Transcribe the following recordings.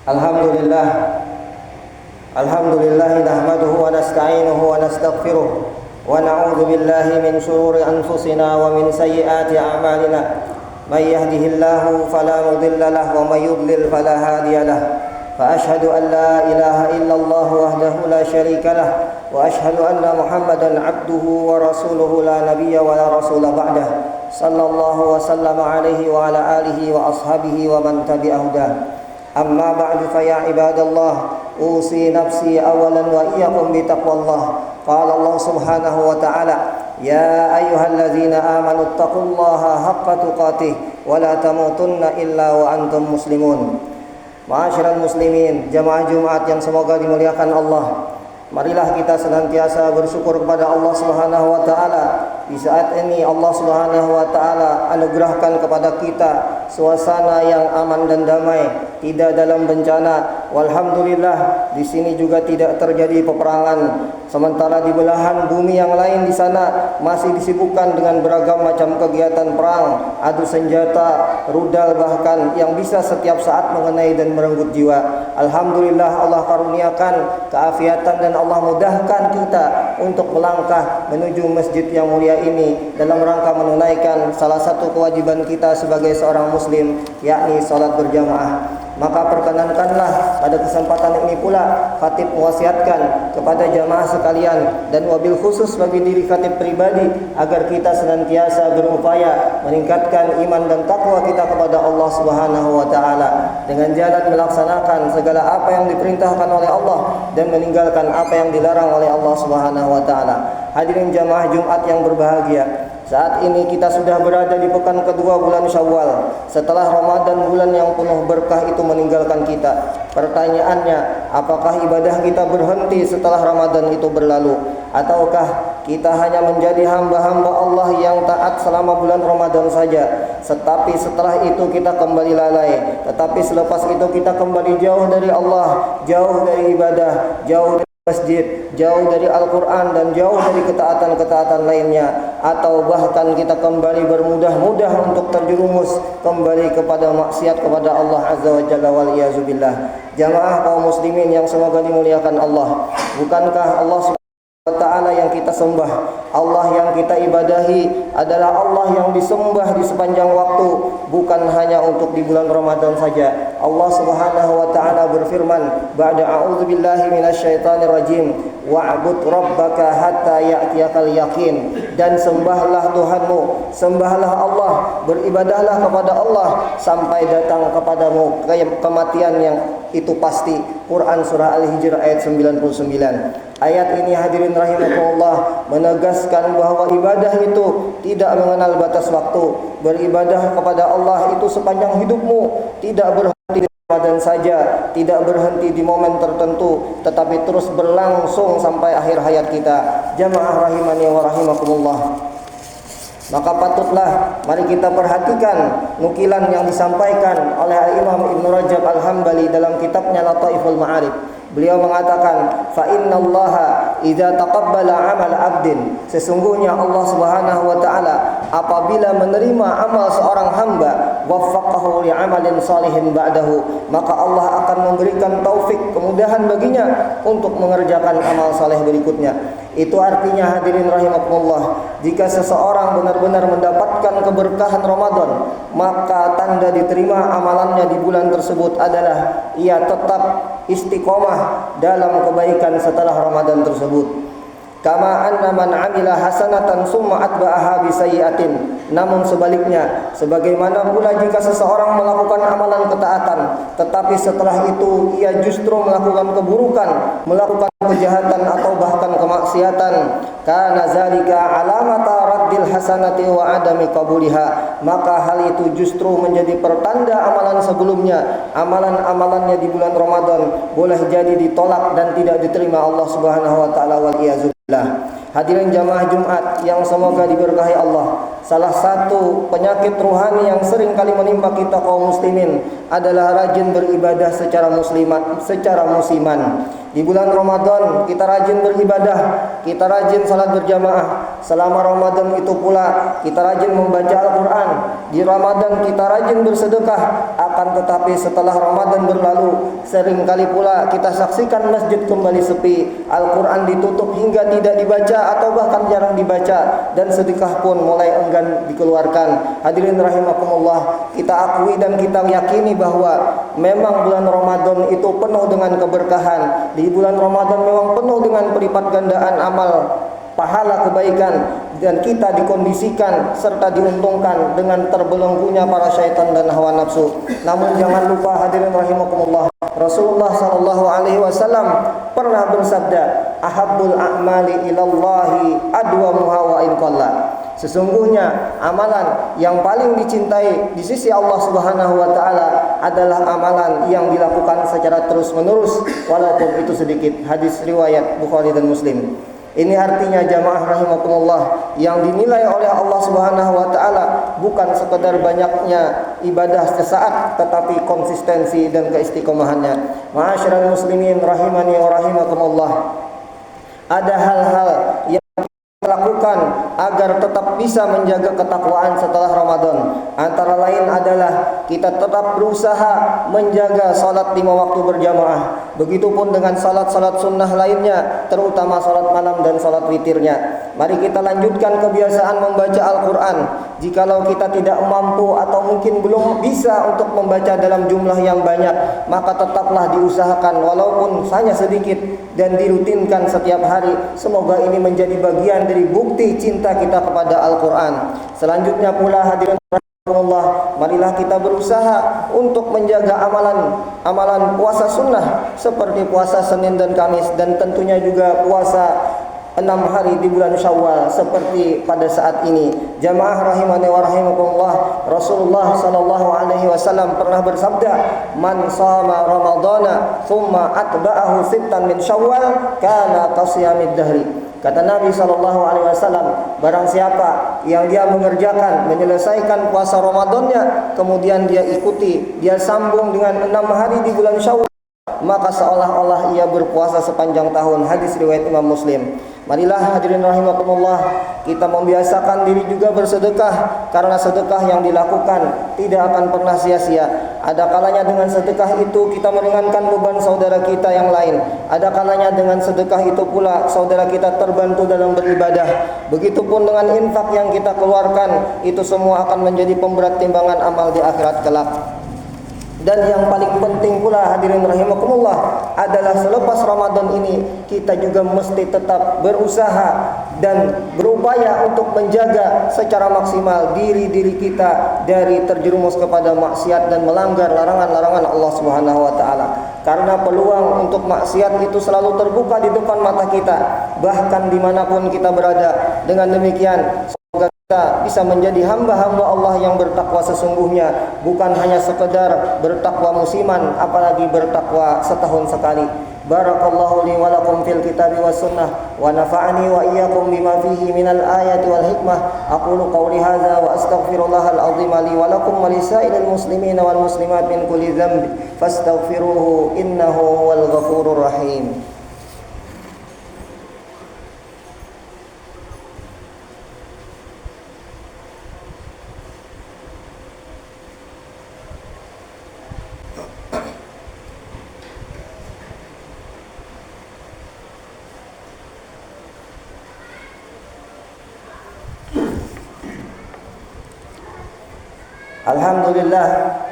Alhamdulillah nahmaduhu wa nasta'inuhu wa nastaghfiruh wa na'udzu billahi min shururi anfusina wa min sayyiati a'malina. May yahdihillahu fala mudilla lahu wa may yudlil fala hadiya lahu. Fa asyhadu an la ilaha illallah wahdahu la syarika lah wa asyhadu anna Muhammadan 'abduhu wa rasuluhu la nabiyya wa la rasula ba'dah. Sallallahu wa sallama alaihi wa ala alihi wa ashabihi wa man tabi'ahu dah. Amma ba'du fa ya ibadallah usi nafsi awalan wa iyyakum bi taqwallah. Qala Allah subhanahu wa ta'ala ya ayyuhalladzina amanu taqullaha haqqa tuqatih wa la tamutunna illa wa antum muslimun. Ma'asyiral muslimin, jamaah Jumat yang semoga dimuliakan Allah. Marilah kita senantiasa bersyukur kepada Allah Subhanahu wa taala. Di saat ini Allah Subhanahu wa taala anugerahkan kepada kita suasana yang aman dan damai, tidak dalam bencana. Walhamdulillah, di sini juga tidak terjadi peperangan. Sementara di belahan bumi yang lain di sana masih disibukkan dengan beragam macam kegiatan perang, adu senjata, rudal bahkan yang bisa setiap saat mengenai dan merenggut jiwa. Alhamdulillah Allah karuniakan keafiatan dan Allah mudahkan kita untuk melangkah menuju masjid yang mulia ini dalam rangka menunaikan salah satu kewajiban kita sebagai seorang muslim, yakni salat berjamaah. Maka perkenankanlah pada kesempatan ini pula khatib mewasiatkan kepada jamaah sekalian dan wabil khusus bagi diri khatib pribadi agar kita senantiasa berupaya meningkatkan iman dan takwa kita kepada Allah Subhanahu wa taala dengan jalan melaksanakan segala apa yang diperintahkan oleh Allah dan meninggalkan apa yang dilarang oleh Allah Subhanahu wa taala. Hadirin jamaah Jumat yang berbahagia, saat ini kita sudah berada di pekan kedua bulan Syawal setelah Ramadan, bulan yang penuh berkah itu meninggalkan kita. Pertanyaannya, apakah ibadah kita berhenti setelah Ramadan itu berlalu? Ataukah kita hanya menjadi hamba-hamba Allah yang taat selama bulan Ramadan saja, tetapi setelah itu kita kembali lalai, tetapi selepas itu kita kembali jauh dari Allah, jauh dari ibadah, jauh dari masjid, jauh dari Al-Quran dan jauh dari ketaatan-ketaatan lainnya, atau bahkan kita kembali bermudah-mudah untuk terjerumus kembali kepada maksiat kepada Allah Azza wa Jalla wal iyazu billah. Jamaah kaum muslimin yang semoga dimuliakan Allah, bukankah Allah Subhanahu wa ta'ala yang kita sembah, Allah yang kita ibadahi adalah Allah yang disembah di sepanjang waktu, bukan hanya untuk di bulan Ramadan saja. Allah Subhanahu wa ta'ala berfirman, ba'da a'udzubillahi minasyaitonir rajim, wa'bud rabbaka hatta ya'tiyakal yaqin, dan sembahlah Tuhanmu, sembahlah Allah, beribadahlah kepada Allah sampai datang kepadamu kematian yang itu pasti. Quran surah Al-Hijr ayat 99. Ayat ini hadirin rahimakumullah menegaskan bahwa ibadah itu tidak mengenal batas waktu. Beribadah kepada Allah itu sepanjang hidupmu, tidak berhenti di Ramadan saja, tidak berhenti di momen tertentu, tetapi terus berlangsung sampai akhir hayat kita. Jamaah rahimani wa rahimakumullah. Maka patutlah mari kita perhatikan nukilan yang disampaikan oleh Imam Ibnu Rajab Al-Hambali dalam kitabnya Lataiful Ma'arif. Beliau mengatakan, fa innallaha idza taqabbala 'amal 'abdin, sesungguhnya Allah Subhanahu wa taala apabila menerima amal seorang hamba, waffaqahu li 'amalin salihin ba'dahu, maka Allah akan memberikan taufik, kemudahan baginya untuk mengerjakan amal saleh berikutnya. Itu artinya hadirin rahimakumullah, jika seseorang benar-benar mendapatkan keberkahan Ramadan, maka tanda diterima amalannya di bulan tersebut adalah ia tetap istiqomah dalam kebaikan setelah Ramadan tersebut. Kama anna man 'amila hasanatan summa atba'aha bi sayyi'atin, namun sebaliknya, sebagaimana pula jika seseorang melakukan amalan ketaatan tetapi setelah itu ia justru melakukan keburukan, melakukan kejahatan atau bahkan kemaksiatan, kana zalika alamata raddil hasanati wa adami qabuliha, maka hal itu justru menjadi pertanda amalan sebelumnya, amalan-amalannya di bulan Ramadan boleh jadi ditolak dan tidak diterima Allah Subhanahu wa taala wal iyazu billah. Hadirin jamaah Jumat yang semoga diberkahi Allah, salah satu penyakit rohani yang sering kali menimpa kita kaum muslimin adalah rajin beribadah secara musiman. Di bulan Ramadan kita rajin beribadah, kita rajin salat berjamaah. Selama Ramadan itu pula kita rajin membaca Al-Quran. Di Ramadan kita rajin bersedekah. Akan tetapi setelah Ramadan berlalu, seringkali pula kita saksikan masjid kembali sepi, Al-Quran ditutup hingga tidak dibaca atau bahkan jarang dibaca, dan sedekah pun mulai enggan dikeluarkan. Hadirin rahimakumullah, kita akui dan kita yakini bahwa memang bulan Ramadan itu penuh dengan keberkahan. Di bulan Ramadan memang penuh dengan pelipat gandaan amal pahala kebaikan, dan kita dikondisikan serta diuntungkan dengan terbelenggunya para syaitan dan hawa nafsu. Namun jangan lupa hadirin rahimakumullah, Rasulullah sallallahu alaihi wasallam pernah bersabda, ahabbul a'mali ilallahi adwamuha wa in qalla. Sesungguhnya amalan yang paling dicintai di sisi Allah Subhanahu wa taala adalah amalan yang dilakukan secara terus-menerus walaupun itu sedikit. Hadis riwayat Bukhari dan Muslim. Ini artinya jamaah rahimakumullah, yang dinilai oleh Allah Subhanahu wa taala bukan sekedar banyaknya ibadah sesaat, tetapi konsistensi dan keistiqomahannya. Ma'asyiral muslimin rahimani wa rahimakumullah. Ada hal-hal yang lakukan agar tetap bisa menjaga ketakwaan setelah Ramadan. Antara lain adalah kita tetap berusaha menjaga salat 5 waktu berjamaah. Begitupun dengan salat-salat sunnah lainnya, terutama salat malam dan salat witirnya. Mari kita lanjutkan kebiasaan membaca Al-Quran. Jikalau kita tidak mampu atau mungkin belum bisa untuk membaca dalam jumlah yang banyak, maka tetaplah diusahakan walaupun hanya sedikit dan dirutinkan setiap hari. Semoga ini menjadi bagian dari bukti cinta kita kepada Al-Quran. Selanjutnya pula hadirin rahimakumullah, marilah kita berusaha untuk menjaga amalan puasa sunnah seperti puasa Senin dan Kamis, dan tentunya juga puasa 6 hari di bulan Syawal seperti pada saat ini. Jamaah rahimani wa rahimakumullah, Rasulullah sallallahu alaihi wasallam pernah bersabda, man shama ramadhana thumma atba'ahu sittan min Syawal kana kasiyamid dahri. Kata Nabi SAW, barang siapa yang dia mengerjakan, menyelesaikan puasa Ramadannya, kemudian dia ikuti, dia sambung dengan 6 hari di bulan Syawal, maka seolah-olah ia berpuasa sepanjang tahun. Hadis riwayat Imam Muslim. Marilah hadirin rahimakumullah, kita membiasakan diri juga bersedekah, karena sedekah yang dilakukan tidak akan pernah sia-sia. Ada kalanya dengan sedekah itu kita meringankan beban saudara kita yang lain. Ada kalanya dengan sedekah itu pula saudara kita terbantu dalam beribadah. Begitupun dengan infak yang kita keluarkan, itu semua akan menjadi pemberat timbangan amal di akhirat kelak. Dan yang paling penting pula hadirin rahimakumullah adalah selepas Ramadan ini kita juga mesti tetap berusaha dan berupaya untuk menjaga secara maksimal diri kita dari terjerumus kepada maksiat dan melanggar larangan-larangan Allah Subhanahu wa taala. Karena peluang untuk maksiat itu selalu terbuka di depan mata kita, bahkan dimanapun kita berada. Dengan demikian semoga kita bisa menjadi hamba-hamba Allah yang bertakwa sesungguhnya, bukan hanya sekedar bertakwa musiman, apalagi bertakwa setahun sekali. Barakallahu li wa lakum fil kitabi was sunnah wa nafa'ani wa iyyakum bima fihi minal ayati wal hikmah. Aqulu qawli hadza wa astaghfirullahal azim li wa lakum wa lisairil muslimina wal muslimat min kulli dhanb fastaghfiruhu innahu huwal ghafurur rahim.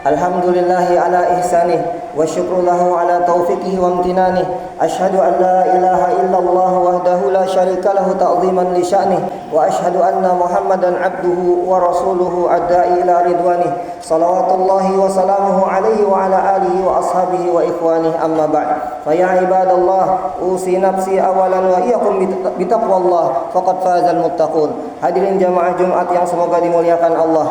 Alhamdulillahi ala ihsanih wa syukru lahu ala taufiqihi wa amtinanih. Ashhadu an la ilaha illallah wahdahu la syarika lahu ta'ziman li sya'nih, wa ashhadu anna Muhammadan abduhu wa rasuluhu adda'i ila ridwanih. Salawatullahi wa salamuhu alaihi wa ala alihi wa ashabihi wa ikhwanih, amma ba'd. Fa ya ibadallah, usi nafsi awalan wa iyyakum bitaqwallah faqad fazal muttaqun. Hadirin jamaah Jumat yang semoga dimuliakan Allah.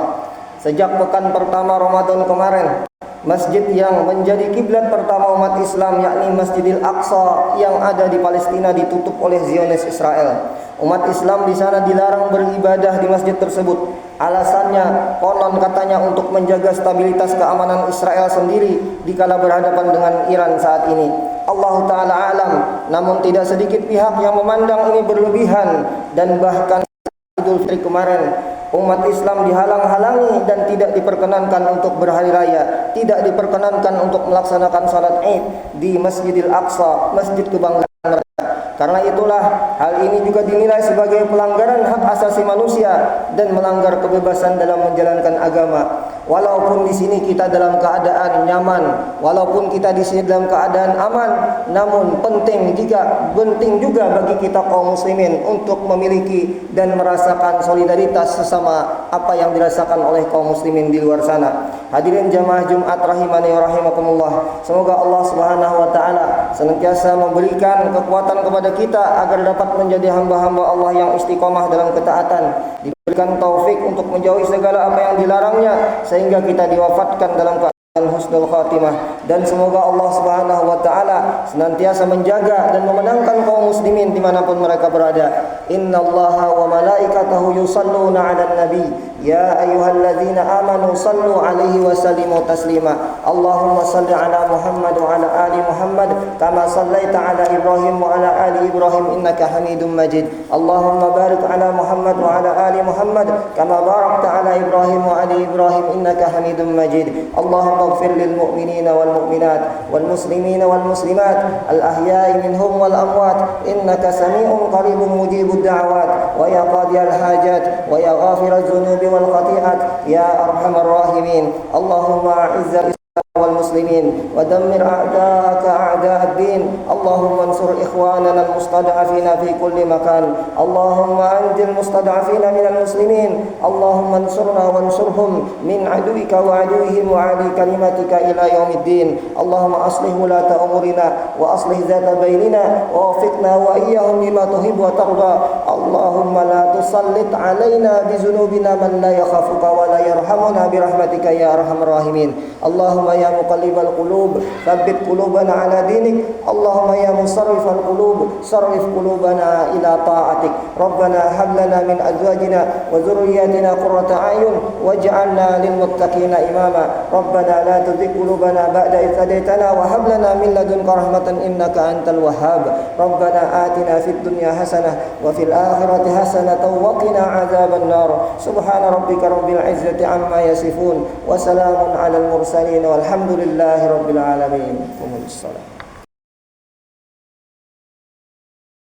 Sejak pekan pertama Ramadan kemarin, masjid yang menjadi kiblat pertama umat Islam, yakni Masjidil Aqsa yang ada di Palestina, ditutup oleh Zionis Israel. Umat Islam di sana dilarang beribadah di masjid tersebut. Alasannya konon katanya untuk menjaga stabilitas keamanan Israel sendiri dikala berhadapan dengan Iran saat ini. Allah Ta'ala alam. Namun tidak sedikit pihak yang memandang ini berlebihan, dan bahkan Idul Fitri kemarin umat Islam dihalang-halangi dan tidak diperkenankan untuk berhari raya, tidak diperkenankan untuk melaksanakan salat Id di Masjidil Aqsa, masjid kebanggaan mereka. Karena itulah hal ini juga dinilai sebagai pelanggaran hak asasi manusia dan melanggar kebebasan dalam menjalankan agama. Walaupun di sini kita dalam keadaan nyaman, walaupun kita di sini dalam keadaan aman, namun penting juga bagi kita kaum muslimin untuk memiliki dan merasakan solidaritas sesama apa yang dirasakan oleh kaum muslimin di luar sana. Hadirin jamaah Jumat rahimani wa rahimakumullah. Semoga Allah Subhanahu wa taala senantiasa memberikan kekuatan kepada kita agar dapat menjadi hamba-hamba Allah yang istiqomah dalam ketaatan, diberikan taufik untuk menjauhi segala apa yang dilarangnya, sehingga kita diwafatkan dalam keadaan husnul khatimah. Dan semoga Allah Subhanahu wa taala senantiasa menjaga dan memenangkan kaum muslimin dimanapun mereka berada. Innallaha wa malaikatahu yusalluna 'alan nabi ya ayyuhalladzina amanu sallu 'alaihi wa sallimu taslima. Allahumma salli 'ala Muhammad wa 'ala ali Muhammad kama sallaita 'ala Ibrahim wa 'ala ali Ibrahim innaka Hamidum Majid. Allahumma barik 'ala Muhammad wa 'ala ali Muhammad kama barakta 'ala Ibrahim wa ali Ibrahim innaka Hamidum Majid. Allahumma ighfir lil mu'minina wal mu'minat wal muslimina wal muslimat al ahya'i minhum wal amwat innaka sami'un qaribun mujibud da'awat wa ya qadiyal hajat wa ya ghafiraz dzunubi wal khati'at ya arhamar rahimin. Allahumma a'izzal والمسلمين ودمر أعداءك أعداء الدين. اللهم انصر إخواننا المستضعفين في كل مكان. اللهم أنجِ المستضعفين من المسلمين. اللهم انصرنا وانصرهم من عدوك وعدوهم وعلي كلمتك إلى يوم الدين. اللهم أصلح ولاة أمورنا وأصلح ذات بيننا ووفقنا وإياهم لما تحب وترضى. اللهم لا تسلط علينا بذنوبنا من لا يخافك ولا يرحمنا برحمتك يا أرحم الراحمين. اللهم يا مقلب القلوب ثبت قلوبنا على دينك. اللهم يا مصرف القلوب صرف قلوبنا إلى طاعتك. ربنا هب لنا من أزواجنا وذرياتنا قرة أعين واجعلنا للمتقين إماما. ربنا لا تزغ قلوبنا بعد إذ هديتنا وهب لنا من لدنك رحمة إنك أنت الوهاب. ربنا آتنا في الدنيا حسنة وفي الآخرة حسنة وقنا عذاب النار. سبحان ربك رب العزة عما يصفون وسلام على المرسلين والحمد لله رب العالمين. قوموا للصلاة.